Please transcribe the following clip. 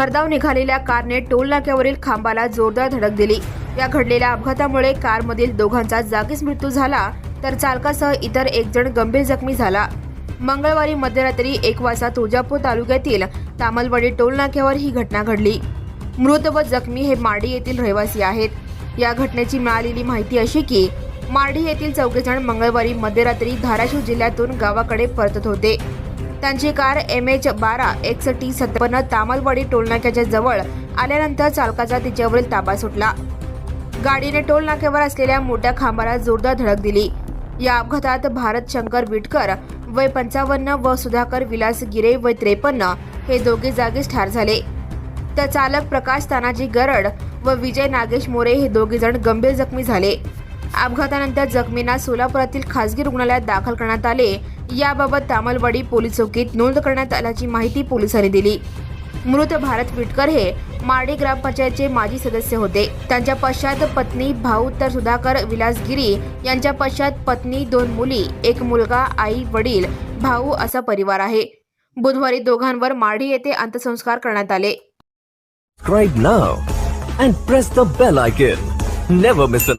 भरधाव निघालेल्या कारने टोल नाक्यावरील खांबाला जोरदार धडक दिली। या घडलेल्या अपघातामुळे कारमधील दोघांचा जागीच मृत्यू झाला, तर चालकासह इतर एक जण गंभीर जखमी झाला। मंगळवारी मध्यरात्री 1 वाजता तुळजापूर तालुक्यातील तामलवाडी टोल नाक्यावर ही घटना घडली। मृत व जखमी हे मार्डी येथील रहिवासी आहेत। या घटनेची मिळालेली माहिती अशी की मार्डी येथील 4 जण मंगळवारी मध्यरात्री धाराशिव जिल्ह्यातून गावाकडे परतत होते। त्यांची कार MH12 XT56 तामलवाडी टोलनाक्याच्या जवळ आल्यानंतर चालकाचा तिच्यावरील ताबा सुटला। गाडीने टोल नाक्यावर असलेल्या मोठ्या खांबाला जोरदार धडक दिली। या अपघातात भारत शंकर विटकर वय 55 व सुधाकर विलास गिरे वय 53 हे दोघे जागीच ठार झाले, तर चालक प्रकाश तानाजी गरड व विजय नागेश मोरे हे दोघे जण गंभीर जखमी झाले। अपघातानंतर जखमींना सोलापुरातील खासगी रुग्णालयात दाखल करण्यात आले। याबाबत तामलवाडी पोलीस चौकीत नोंद करण्यात आल्याची माहिती पोलिसांनी दिली। मृत भारत विटकर हे मार्डी ग्रामपंचायतचे माजी सदस्य होते। त्यांच्या पश्चात पत्नी, भाऊ तर सुधाकर विलास गिरी यांच्या पश्चात पत्नी, 2 मुली, 1 मुलगा, आई, वडील, भाऊ असा परिवार आहे। बुधवारी दोघांवर मार्डी येथे अंत्यसंस्कार करण्यात आले। Subscribe now and press the bell icon. Never miss an